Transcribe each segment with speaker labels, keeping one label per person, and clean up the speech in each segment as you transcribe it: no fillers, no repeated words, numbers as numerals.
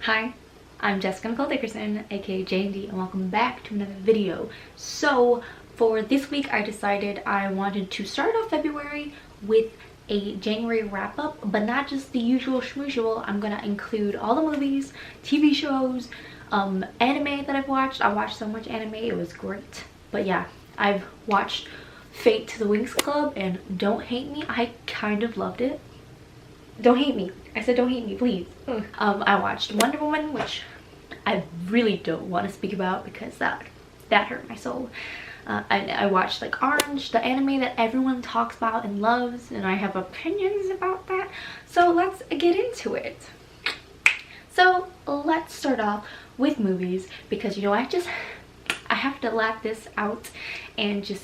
Speaker 1: Hi, I'm Jessica Nicole Dickerson, aka J&D, and welcome back to another video. So for this week I decided I wanted to start off February with a January wrap-up, but not just the usual schmusual. I'm gonna include all the movies, TV shows, anime that I've watched. I watched so much anime, it was great. But yeah, I've watched Fate to the Winx Club, and don't hate me, I kind of loved it. Don't hate me. I said don't hate me, please. I watched Wonder Woman, which I really don't want to speak about because that hurt my soul. I watched like Orange, the anime that everyone talks about and loves, and I have opinions about that. So let's get into it. So let's start off with movies because, you know, I have to let this out and just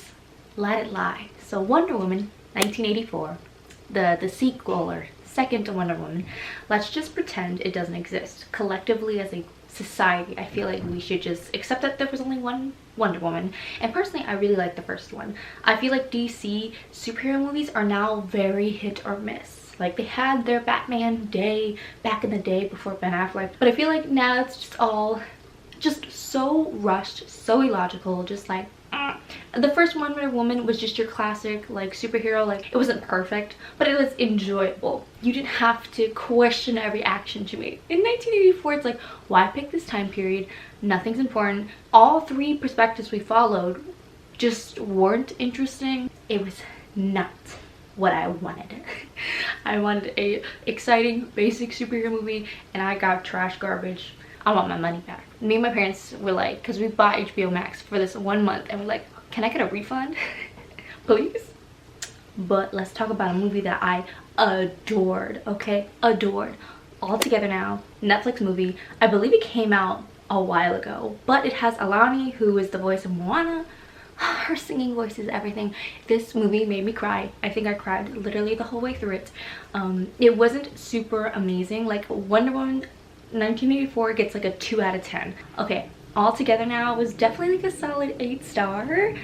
Speaker 1: let it lie. So Wonder Woman 1984, the sequel or second to Wonder Woman, let's just pretend it doesn't exist. Collectively as a society, I feel like we should just accept that there was only one Wonder Woman. And personally, I really like the first one. I feel like DC superhero movies are now very hit or miss. Like, they had their Batman day back in the day before Ben Affleck, but I feel like now it's just all just so rushed, so illogical, just like the first Wonder Woman was just your classic like superhero. Like, it wasn't perfect, but it was enjoyable. You didn't have to question every action she made. In 1984, it's like, why pick this time period? Nothing's important. All three perspectives we followed just weren't interesting. It was not what I wanted. I wanted a exciting basic superhero movie, and I got trash garbage. I want my money back. Me and my parents were like, because we bought HBO Max for this 1 month, and we're like, can I get a refund? Please? But let's talk about a movie that I adored, okay? Adored. All Together Now, Netflix movie. I believe it came out a while ago, but it has Alani, who is the voice of Moana. Her singing voice is everything. This movie made me cry. I think I cried literally the whole way through it. It wasn't super amazing. Like, Wonder Woman 1984 gets like a 2 out of 10. Okay, All Together Now was definitely like a solid 8-star,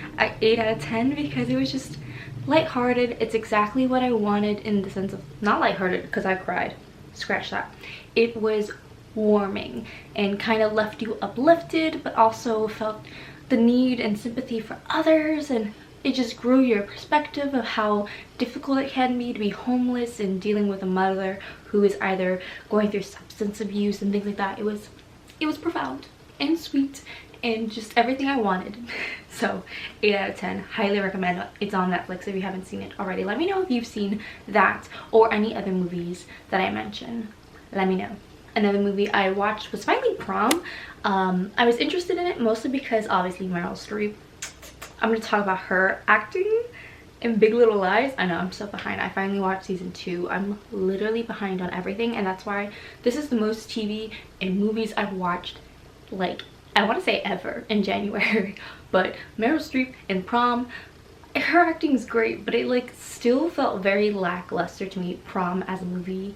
Speaker 1: 8 out of 10, because it was just lighthearted. It's exactly what I wanted, in the sense of not lighthearted because I cried, scratch that. It was warming and kind of left you uplifted, but also felt the need and sympathy for others, and it just grew your perspective of how difficult it can be to be homeless and dealing with a mother who is either going through substance abuse and things like that. It was profound and sweet and just everything I wanted. So 8 out of 10, highly recommend. It's on Netflix if you haven't seen it already. Let me know if you've seen that or any other movies that I mentioned. Let me know. Another movie I watched was finally Prom. I was interested in it mostly because obviously Meryl Streep. I'm going to talk about her acting in Big Little Lies. I know, I'm so behind. I finally watched season 2. I'm literally behind on everything, and that's why this is the most TV and movies I've watched, like, I want to say ever, in January. But Meryl Streep in Prom, her acting is great, but it like still felt very lackluster to me. Prom as a movie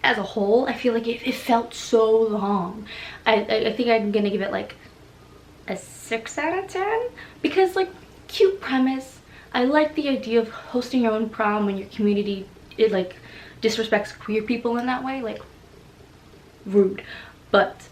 Speaker 1: as a whole, I feel like it felt so long. I think I'm gonna give it like a 6 out of 10 because, like, cute premise. I like the idea of hosting your own prom when your community, it like disrespects queer people in that way. Like, rude. But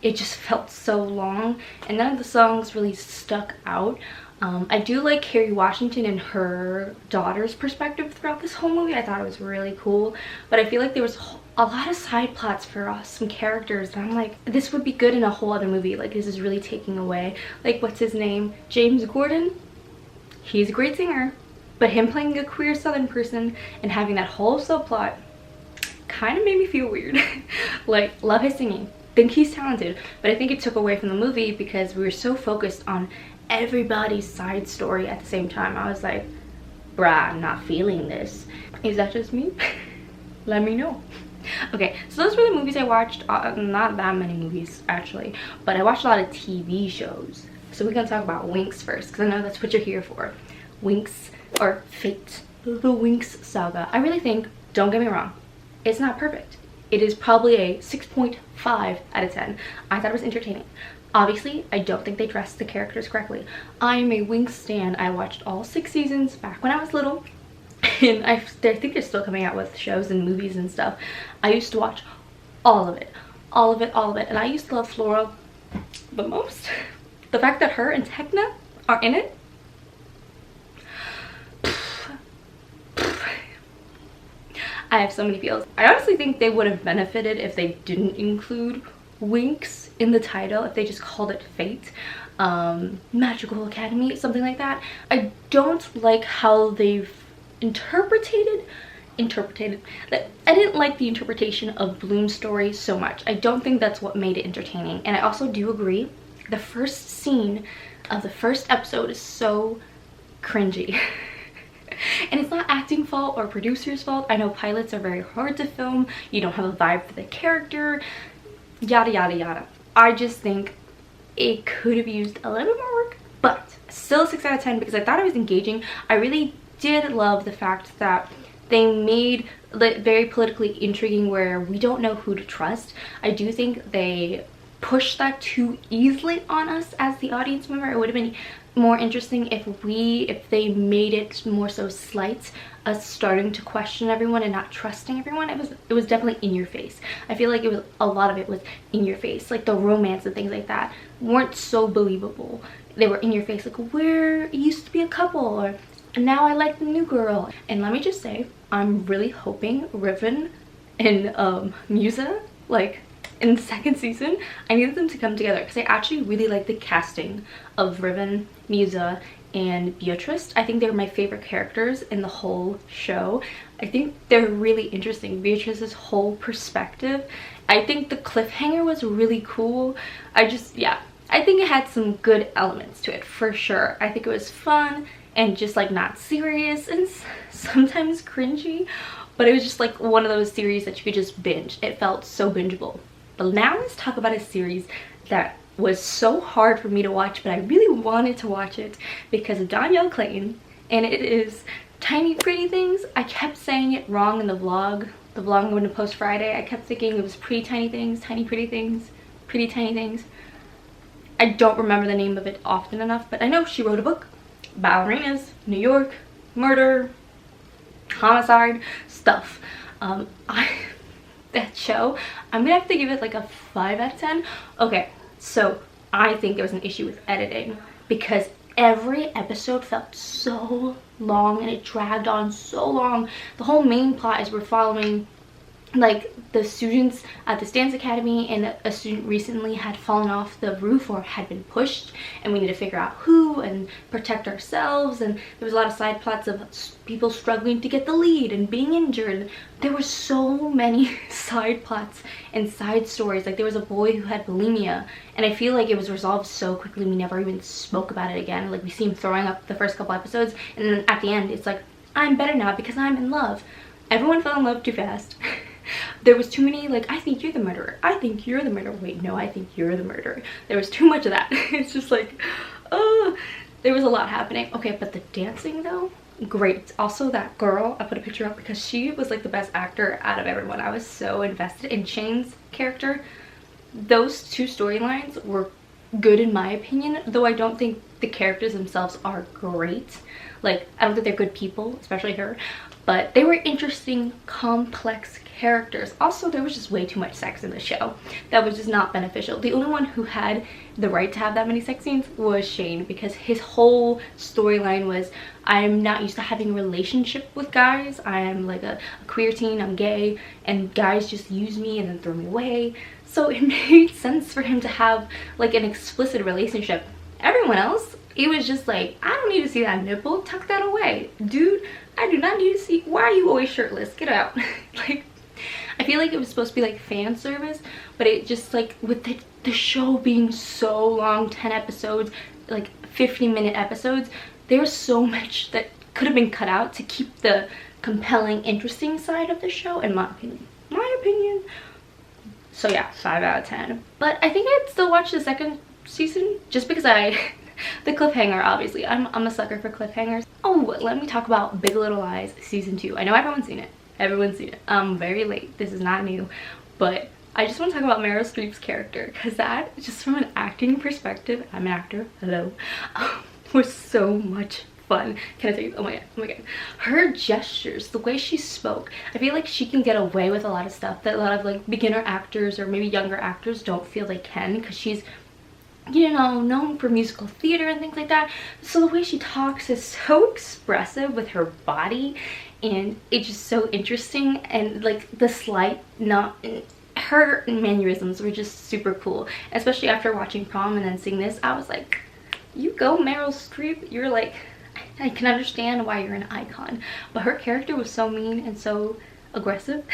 Speaker 1: it just felt so long, and none of the songs really stuck out. I do like Kerry Washington and her daughter's perspective throughout this whole movie. I thought it was really cool, but I feel like there was a lot of side plots for some characters, and I'm like, this would be good in a whole other movie. Like, this is really taking away, like, what's his name, James Gordon. He's a great singer, but him playing a queer southern person and having that whole subplot kind of made me feel weird. Like, love his singing, think he's talented, but I think it took away from the movie because we were so focused on everybody's side story at the same time. I was like, bruh, I'm not feeling this. Is that just me? Let me know. Okay, so those were the movies I watched. Not that many movies actually, but I watched a lot of TV shows. So we're gonna talk about Winx first, because I know that's what you're here for. Winx, or Fate, the Winx saga. I really think, don't get me wrong, it's not perfect. It is probably a 6.5 out of 10. I thought it was entertaining. Obviously, I don't think they dressed the characters correctly. I'm a Winx stan. I watched all 6 seasons back when I was little. And I think they're still coming out with shows and movies and stuff. I used to watch all of it. all of it, all of it. And I used to love Flora the most. The fact that her and Tekna are in it, I have so many feels. I honestly think they would have benefited if they didn't include Winx in the title, if they just called it Fate, Magical Academy, something like that. I don't like how they've interpreted that. I didn't like the interpretation of Bloom's story so much. I don't think that's what made it entertaining. And I also do agree, the first scene of the first episode is so cringy. And it's not acting fault or producer's fault. I know pilots are very hard to film. You don't have a vibe for the character, yada yada yada. I just think it could have used a little bit more work, but still a 6 out of 10 because I thought it was engaging. I really did love the fact that they made it very politically intriguing where we don't know who to trust. I do think they pushed that too easily on us as the audience member. It would have been more interesting if they made it more so slight, us starting to question everyone and not trusting everyone. It was definitely in your face. I feel like a lot of it was in your face, like the romance and things like that weren't so believable. They were in your face, like we're used to be a couple, or now I like the new girl. And let me just say, I'm really hoping Riven and Musa, like in the second season, I needed them to come together because I actually really like the casting of Riven, Musa, and Beatrice. I think they're my favorite characters in the whole show. I think they're really interesting. Beatrice's whole perspective. I think the cliffhanger was really cool. I think it had some good elements to it for sure. I think it was fun and just like not serious and sometimes cringy, but it was just like one of those series that you could just binge. It felt so bingeable. But now let's talk about a series that was so hard for me to watch, but I really wanted to watch it because of Danielle Clayton, and it is Tiny Pretty Things. I kept saying it wrong in the vlog I'm going to post Friday. I kept thinking it was Pretty Tiny Things, Tiny Pretty Things, Pretty Tiny Things. I don't remember the name of it often enough, but I know she wrote a book. Ballerinas, New York, murder, homicide, stuff. That show, I'm gonna have to give it like a 5 out of 10. Okay, so I think there was an issue with editing because every episode felt so long and it dragged on so long. The whole main plot is we're following like the students at this dance academy, and a student recently had fallen off the roof or had been pushed, and we need to figure out who and protect ourselves. And there was a lot of side plots of people struggling to get the lead and being injured. There were so many side plots and side stories. Like there was a boy who had bulimia, and I feel like it was resolved so quickly we never even spoke about it again. Like we see him throwing up the first couple episodes, and then at the end it's like, I'm better now because I'm in love. Everyone fell in love too fast. There was too many like, I think you're the murderer, I think you're the murderer, wait no, I think you're the murderer. There was too much of that. It's just like, oh, there was a lot happening. Okay, but the dancing though, great. Also that girl, I put a picture up because she was like the best actor out of everyone. I was so invested in Shane's character. Those two storylines were good in my opinion, though I don't think the characters themselves are great. Like I don't think they're good people, especially her, but they were interesting, complex characters. Also, there was just way too much sex in the show. That was just not beneficial. The only one who had the right to have that many sex scenes was Shane, because his whole storyline was, I'm not used to having a relationship with guys. I'm like a queer teen, I'm gay, and guys just use me and then throw me away. So it made sense for him to have like an explicit relationship. Everyone else, it was just like, I don't need to see that nipple, tuck that away. Dude, I do not need to see, why are you always shirtless? Get out. Like, I feel like it was supposed to be like fan service, but it just like, with the show being so long, 10 episodes, like 50-minute episodes, there was so much that could have been cut out to keep the compelling, interesting side of the show, in my opinion. So yeah, 5 out of 10. But I think I'd still watch the second season just because the cliffhanger, obviously. I'm a sucker for cliffhangers. Oh, let me talk about Big Little Lies season 2. I know everyone's seen it. Everyone's seen it. I'm very late. This is not new. But I just want to talk about Meryl Streep's character, because that, just from an acting perspective, I'm an actor, hello, was so much fun. Can I tell you? Oh my god, oh my god. Her gestures, the way she spoke, I feel like she can get away with a lot of stuff that a lot of like beginner actors or maybe younger actors don't feel they can, because she's, you know, known for musical theater and things like that. So the way she talks is so expressive with her body, and it's just so interesting, and like the slight, not her mannerisms were just super cool, especially after watching Prom and then seeing this. I was like, you go Meryl Streep, you're like, I can understand why you're an icon. But her character was so mean and so aggressive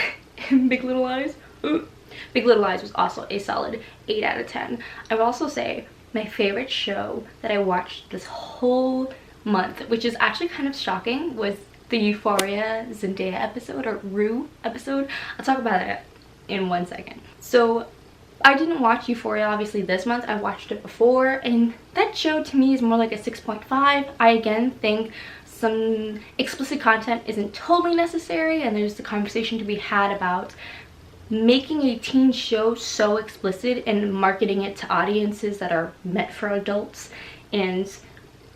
Speaker 1: in Big Little Lies. Big Little Lies was also a solid 8 out of 10. I would also say my favorite show that I watched this whole month, which is actually kind of shocking, was the Euphoria Zendaya episode, or Rue episode. I'll talk about it in 1 second. So I didn't watch Euphoria obviously this month. I watched it before, and that show to me is more like a 6.5. I again think some explicit content isn't totally necessary, and there's the conversation to be had about making a teen show so explicit and marketing it to audiences that are meant for adults. And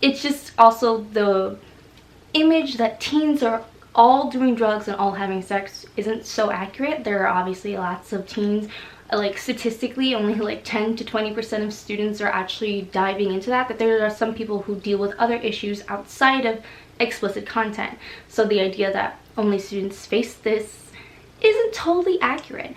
Speaker 1: it's just also the image that teens are all doing drugs and all having sex isn't so accurate. There are obviously lots of teens, like statistically only like 10 to 20% of students are actually diving into that, but there are some people who deal with other issues outside of explicit content. So the idea that only students face this isn't totally accurate,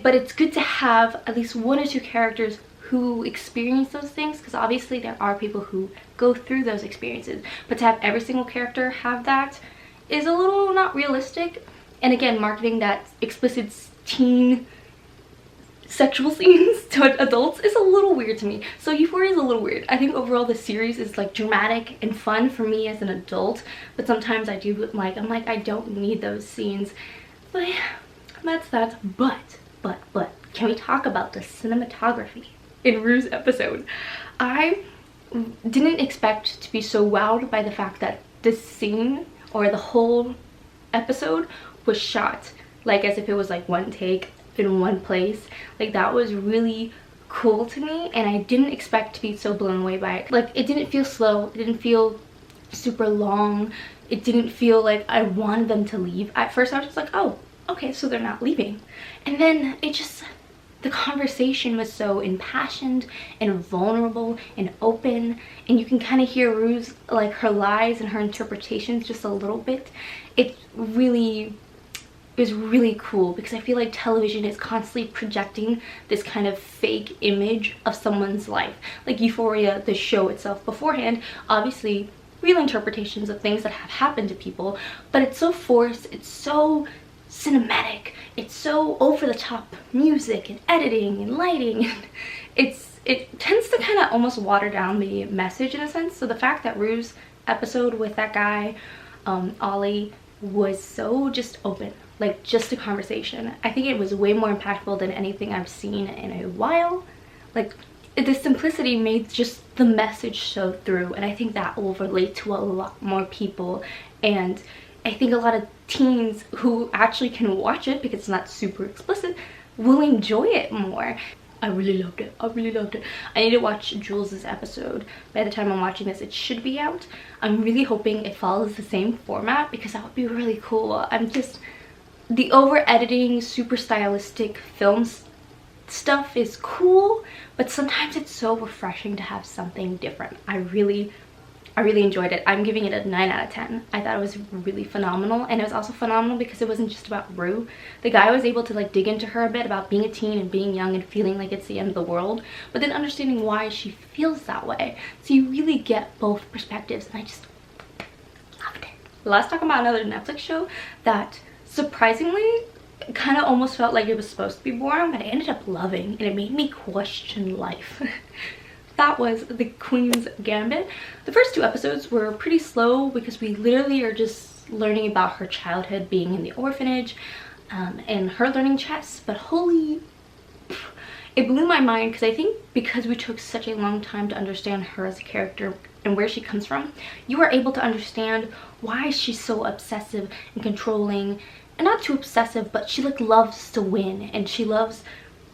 Speaker 1: but it's good to have at least 1 or 2 characters who experience those things, because obviously there are people who go through those experiences, but to have every single character have that is a little not realistic. And again, marketing that explicit teen sexual scenes to adults is a little weird to me. So Euphoria is a little weird. I think overall the series is like dramatic and fun for me as an adult, but sometimes I do like, I'm like, I don't need those scenes. But yeah, that's that. But can we talk about the cinematography in Rue's episode? I didn't expect to be so wowed by the fact that this scene, or the whole episode, was shot like as if it was like one take in one place. Like that was really cool to me, and I didn't expect to be so blown away by it. Like it didn't feel slow, it didn't feel super long, it didn't feel like I wanted them to leave. At first I was just like, oh, okay, so they're not leaving. And then it just, the conversation was so impassioned and vulnerable and open, and you can kind of hear Rue's, like her lies and her interpretations just a little bit. It was really cool, because I feel like television is constantly projecting this kind of fake image of someone's life. Like Euphoria, the show itself beforehand, obviously real interpretations of things that have happened to people, but it's so forced, it's so cinematic, it's so over the top music and editing and lighting, and it tends to kind of almost water down the message in a sense. So the fact that Rue's episode with that guy Ollie was so just open, like just a conversation, I think it was way more impactful than anything I've seen in a while. Like the simplicity made just the message show through, and I think that will relate to a lot more people. And I think a lot of teens who actually can watch it, because it's not super explicit, will enjoy it more. I really loved it. I really loved it. I need to watch Jules's episode. By the time I'm watching this, it should be out. I'm really hoping it follows the same format, because that would be really cool. I'm just, the over editing, super stylistic films stuff is cool, but sometimes it's so refreshing to have something different. I really enjoyed it. I'm giving it a 9 out of 10. I thought it was really phenomenal, and it was also phenomenal because it wasn't just about Rue. The guy was able to like dig into her a bit about being a teen and being young and feeling like it's the end of the world, but then understanding why she feels that way. So you really get both perspectives, and I just loved it. Let's talk about another Netflix show that surprisingly kind of almost felt like it was supposed to be boring, but I ended up loving, and it made me question life. That was The Queen's Gambit. The first 2 episodes were pretty slow, because we literally are just learning about her childhood being in the orphanage and her learning chess. But holy, it blew my mind, because I think because we took such a long time to understand her as a character and where she comes from, you are able to understand why she's so obsessive and controlling, and not too obsessive, but she like loves to win, and she loves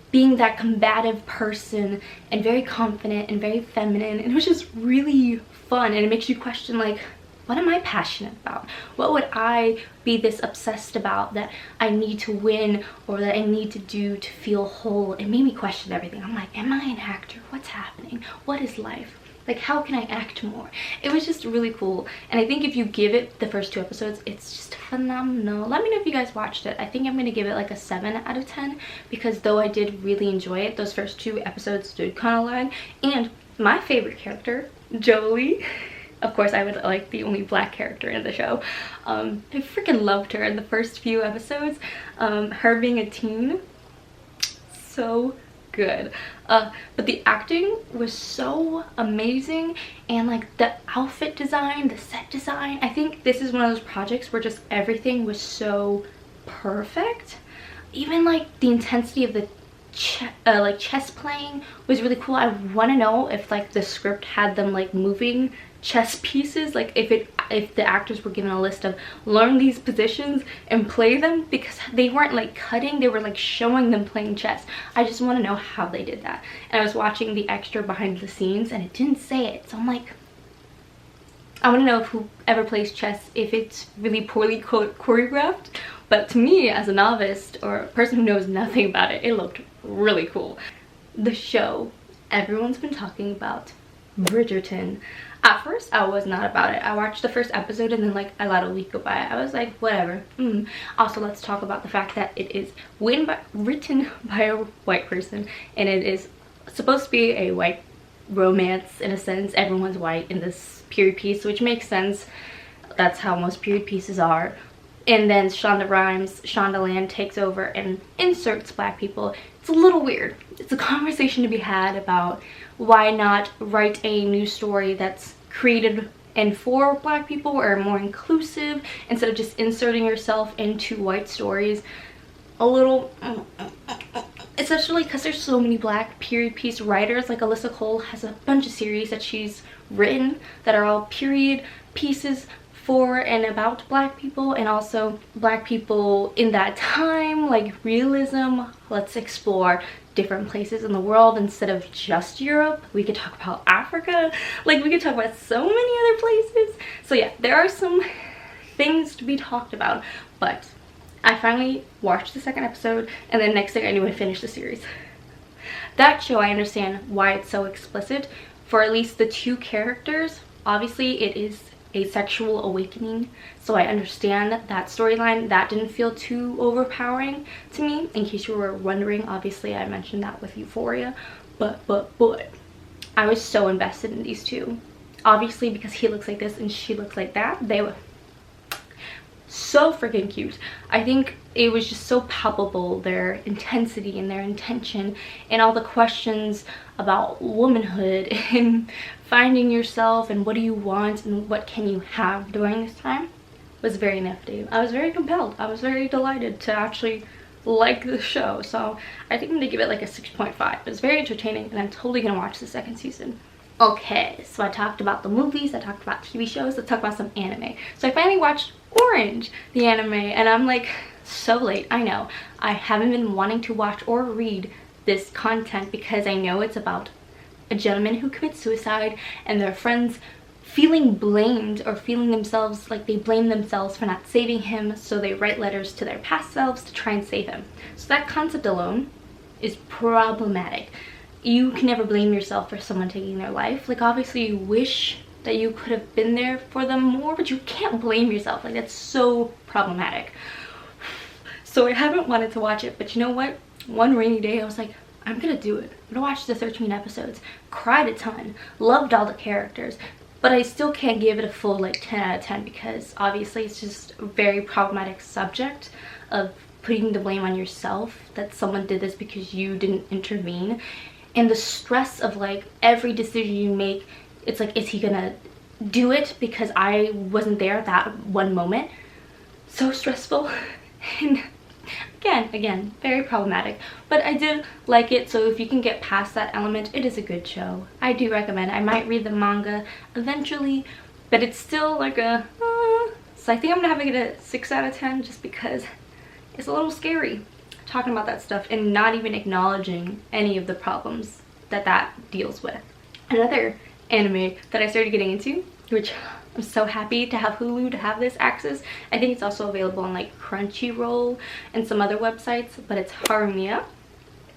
Speaker 1: being that combative person, and very confident and very feminine. And it was just really fun, and it makes you question like, what am I passionate about? What would I be this obsessed about that I need to win or that I need to do to feel whole? It made me question everything. I'm like, am I an actor? What's happening? What is life? Like, how can I act more? It was just really cool. And I think if you give it the first 2 episodes, it's just phenomenal. Let me know if you guys watched it. I think I'm going to give it like a 7 out of 10 because though I did really enjoy it, those first 2 episodes did kind of lag. And my favorite character, Jolie, of course I would like the only black character in the show. I freaking loved her in the first few episodes. Her being a teen, so good. But the acting was so amazing, and like the outfit design, the set design, I think this is one of those projects where just everything was so perfect. Even like the intensity of the like chess playing was really cool. I want to know if like the script had them like moving chess pieces, like if the actors were given a list of learn these positions and play them, because they weren't like cutting, they were like showing them playing chess. I just want to know how they did that. And I was watching the extra behind the scenes and it didn't say it, so I'm like, I want to know if whoever plays chess, if it's really poorly choreographed. But to me, as a novice or a person who knows nothing about it, it looked really cool. The show everyone's been talking about, Bridgerton. At first I was not about it. I watched the first episode and then like I let a week go by. I was like, whatever. Also, let's talk about the fact that it is written by a white person, and it is supposed to be a white romance in a sense. Everyone's white in this period piece, which makes sense. That's how most period pieces are. And then Shonda Land takes over and inserts black people. It's a little weird. It's a conversation to be had about why not write a new story that's created and for black people or more inclusive instead of just inserting yourself into white stories. A little, especially because there's so many black period piece writers. Like Alyssa Cole has a bunch of series that she's written that are all period pieces for and about black people, and also black people in that time, like realism. Let's explore different places in the world instead of just Europe. We could talk about Africa, like we could talk about so many other places. So yeah, there are some things to be talked about. But I finally watched the 2nd episode, and then next thing I knew, I finished the series. That show, I understand why it's so explicit for at least the 2 characters. Obviously it is a sexual awakening, so I understand that storyline. That didn't feel too overpowering to me, in case you were wondering. Obviously I mentioned that with Euphoria, but I was so invested in these 2, obviously because he looks like this and she looks like that. They were so freaking cute. I think it was just so palpable, their intensity and their intention, and all the questions about womanhood and finding yourself and what do you want and what can you have during this time was very nifty. I was very compelled. I was very delighted to actually like the show. So I think I'm gonna give it like a 6.5. It was very entertaining, and I'm totally gonna watch the 2nd season. Okay, so I talked about the movies, I talked about TV shows, let's talk about some anime. So I finally watched Orange, the anime, and I'm like, so late, I know. I haven't been wanting to watch or read this content because I know it's about a gentleman who commits suicide and their friends feeling blamed, or feeling themselves like they blame themselves for not saving him, so they write letters to their past selves to try and save him. So that concept alone is problematic. You can never blame yourself for someone taking their life. Like, obviously you wish that you could have been there for them more, but you can't blame yourself. Like, that's so problematic. So I haven't wanted to watch it, but you know what? One rainy day I was like, I'm gonna do it. I'm gonna watch the 13 episodes. Cried a ton, loved all the characters, but I still can't give it a full like 10 out of 10 because obviously it's just a very problematic subject of putting the blame on yourself that someone did this because you didn't intervene. And the stress of like every decision you make, it's like, is he gonna do it because I wasn't there at that one moment? So stressful. And again, very problematic. But I did like it, so if you can get past that element, it is a good show. I do recommend it. I might read the manga eventually, but it's still like a so I think I'm gonna have to get a 6 out of 10 just because it's a little scary talking about that stuff and not even acknowledging any of the problems that deals with. Another anime that I started getting into, which I'm so happy to have Hulu to have this access. I think it's also available on like Crunchyroll and some other websites, but it's Harumiya.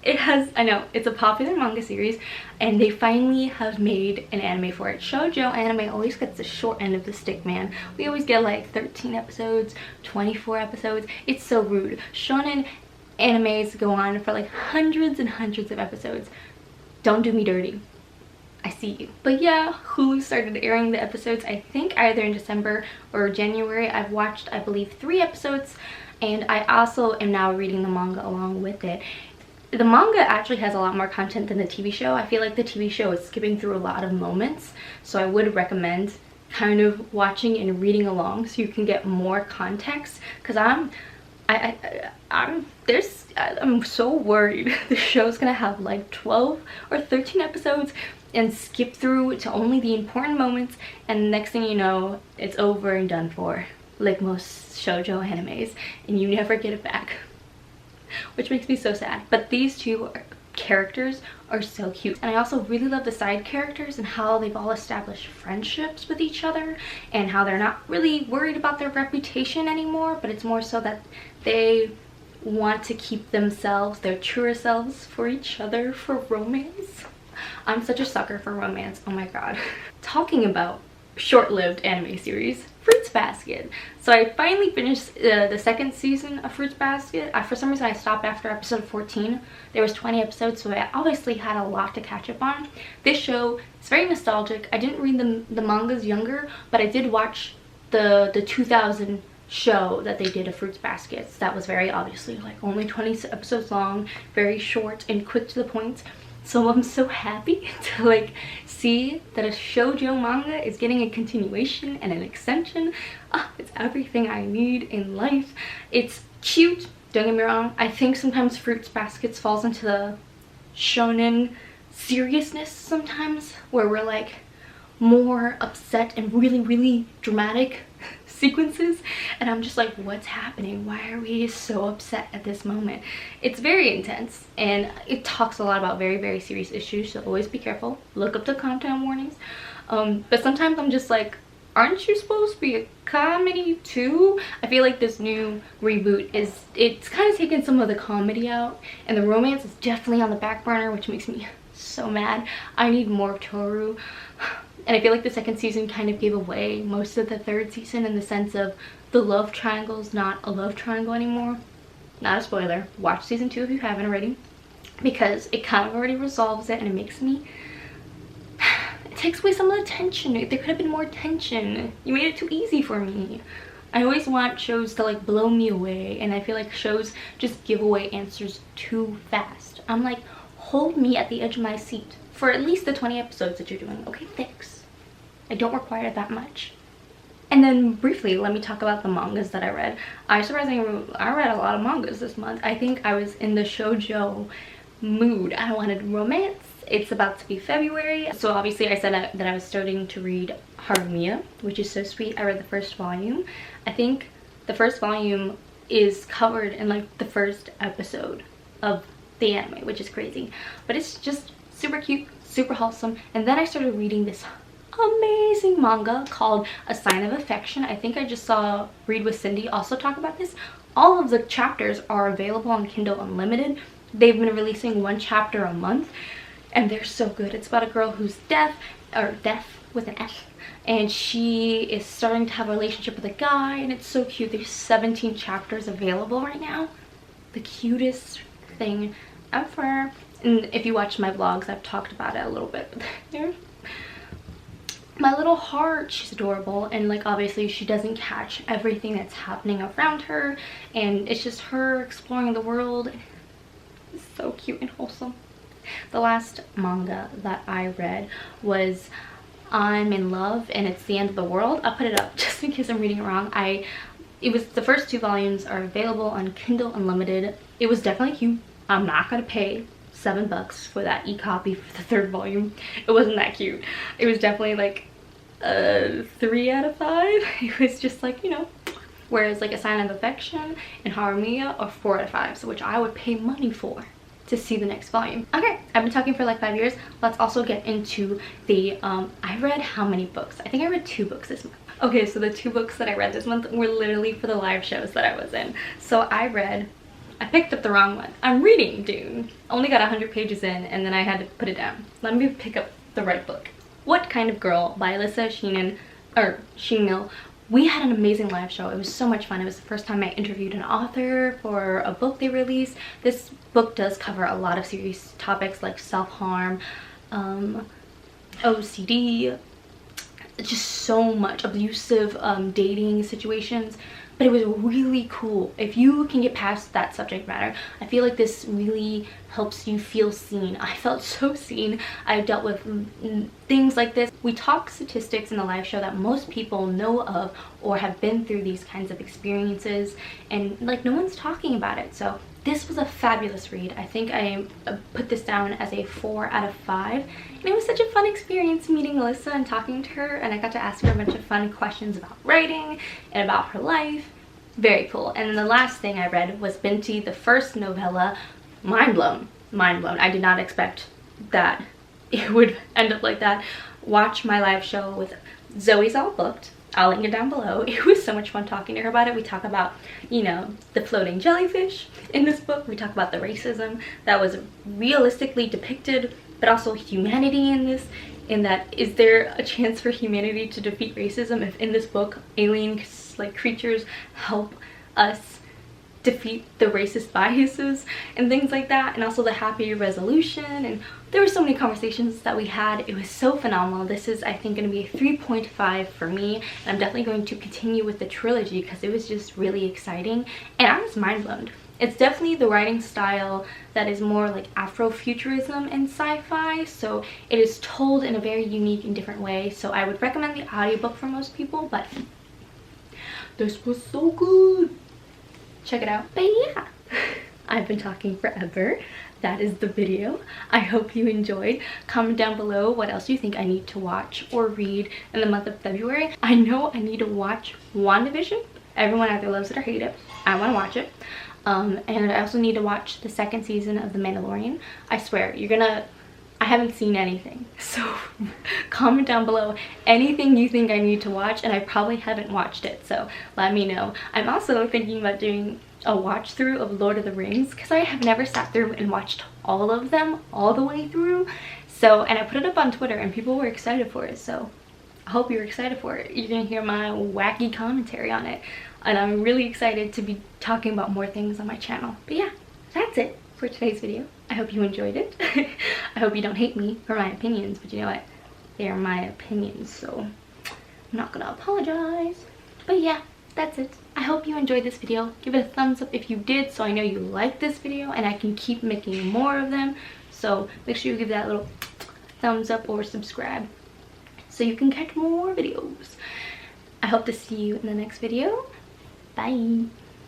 Speaker 1: It has, I know, it's a popular manga series, and they finally have made an anime for it. Shoujo anime always gets the short end of the stick, man. We always get like 13 episodes, 24 episodes. It's so rude. Shonen animes go on for like hundreds and hundreds of episodes. Don't do me dirty. I see you. But yeah, Hulu started airing the episodes, I think either in December or January. I've watched, I believe, 3 episodes, and I also am now reading the manga along with it. The manga actually has a lot more content than the TV show. I feel like the TV show is skipping through a lot of moments, so I would recommend kind of watching and reading along so you can get more context, because I'm so worried the show's gonna have like 12 or 13 episodes and skip through to only the important moments, and next thing you know, it's over and done for, like most shoujo animes, and you never get it back, which makes me so sad. But these two characters are so cute, and I also really love the side characters and how they've all established friendships with each other, and how they're not really worried about their reputation anymore, but it's more so that they want to keep themselves, their truer selves, for each other, for romance. I'm such a sucker for romance, oh my god. Talking about short-lived anime series, Fruits Basket. So I finally finished the second season of Fruits Basket. For some reason I stopped after episode 14. There was 20 episodes, so I obviously had a lot to catch up on. This show is very nostalgic. I didn't read the mangas younger, but I did watch the 2000 show that they did of Fruits Baskets. That was very obviously like only 20 episodes long, very short and quick to the point. So I'm so happy to like see that a shoujo manga is getting a continuation and an extension. It's everything I need in life. It's cute, don't get me wrong. I think sometimes Fruits Baskets falls into the shonen seriousness sometimes, where we're like more upset and really dramatic sequences, and I'm just like, what's happening? Why are we so upset at this moment? It's very intense, and it talks a lot about very serious issues, so always be careful. Look up the content warnings. But sometimes I'm just like, aren't you supposed to be a comedy too? I feel like this new reboot it's kind of taken some of the comedy out, and the romance is definitely on the back burner, which makes me so mad. I need more of Toru. And I feel like the second season kind of gave away most of the third season, in the sense of the love triangle's not a love triangle anymore. Not a spoiler. Watch season 2 if you haven't already, because it kind of already resolves it, and it makes me... It takes away some of the tension. There could have been more tension. You made it too easy for me. I always want shows to like blow me away, and I feel like shows just give away answers too fast. I'm like, hold me at the edge of my seat for at least the 20 episodes that you're doing. Okay, thanks. I don't require that much. And then briefly, let me talk about the mangas that I read. I read a lot of mangas this month. I think I was in the shoujo mood. I wanted romance. It's about to be February, so obviously I said that I was starting to read Harumiya, which is so sweet. I read the first volume. I think the first volume is covered in like the first episode of the anime, which is crazy. But it's just super cute, super wholesome. And then I started reading this amazing manga called A Sign of Affection. I think I just saw Read with Cindy also talk about this. All of the chapters are available on Kindle Unlimited. They've been releasing 1 chapter a month, and they're so good. It's about a girl who's deaf with an F, and she is starting to have a relationship with a guy, and it's so cute. There's 17 chapters available right now. The cutest thing ever. And if you watch my vlogs, I've talked about it a little bit. My little heart, she's adorable, and like obviously she doesn't catch everything that's happening around her, and it's just her exploring the world. It's so cute and wholesome. The last manga that I read was I'm in Love and It's the End of the World. I'll put it up just in case I'm reading it wrong. It was the first 2 volumes are available on Kindle Unlimited. It was definitely cute. I'm not gonna pay $7 for that e-copy for the 3rd volume. It wasn't that cute. It was definitely like a 3 out of 5. It was just like, you know, whereas like A Sign of Affection and Harumiya are 4 out of 5, so which I would pay money for to see the next volume. Okay, I've been talking for like 5 years. Let's also get into the I read how many books? I think I read 2 books this month. Okay, so the 2 books that I read this month were literally for the live shows that I was in. So I picked up the wrong one. I'm reading Dune. Only got 100 pages in and then I had to put it down. Let me pick up the right book. What Kind of Girl by Alyssa, Shienmel. We had an amazing live show. It was so much fun. It was the first time I interviewed an author for a book they released. This book does cover a lot of serious topics like self-harm, OCD, just so much abusive dating situations. But it was really cool. If you can get past that subject matter, I feel like this really helps you feel seen. I felt so seen. I dealt with things like this. We talk statistics in the live show that most people know of or have been through these kinds of experiences, and like no one's talking about it. So this was a fabulous read. I think I put this down as a 4 out of 5. And it was such a fun experience meeting Alyssa and talking to her, and I got to ask her a bunch of fun questions about writing and about her life. Very cool. And then the last thing I read was Binti, the first novella. Mind blown. Mind blown. I did not expect that it would end up like that. Watch my live show with Zoe's All Booked. I'll link it down below. It was so much fun talking to her about it. We talk about, you know, the floating jellyfish in this book. We talk about the racism that was realistically depicted, but also humanity in this. In that, is there a chance for humanity to defeat racism if in this book alien like creatures help us defeat the racist biases and things like that, and also the happy resolution. And there were so many conversations that we had. It was so phenomenal. This is, I think, going to be a 3.5 for me, and I'm definitely going to continue with the trilogy because it was just really exciting and I was mind blown. It's definitely the writing style that is more like Afrofuturism and sci-fi, so it is told in a very unique and different way. So I would recommend the audiobook for most people, but this was so good. Check it out. But yeah, I've been talking forever. That is the video. I hope you enjoyed. Comment down below what else you think I need to watch or read in the month of February. I know I need to watch WandaVision. Everyone either loves it or hates it. I want to watch it. And I also need to watch the 2nd season of The Mandalorian. I swear, I haven't seen anything. So comment down below anything you think I need to watch, and I probably haven't watched it, so let me know. I'm also thinking about doing a watch through of Lord of the Rings because I have never sat through and watched all of them all the way through. So, and I put it up on Twitter and people were excited for it, so I hope you're excited for it. You're gonna hear my wacky commentary on it. And I'm really excited to be talking about more things on my channel. But yeah, that's it for today's video. I hope you enjoyed it. I hope you don't hate me for my opinions, but you know what? They are my opinions, so I'm not gonna apologize. But yeah, that's it. I hope you enjoyed this video. Give it a thumbs up if you did, so I know you liked this video and I can keep making more of them. So make sure you give that little thumbs up or subscribe so you can catch more videos. I hope to see you in the next video. Bye.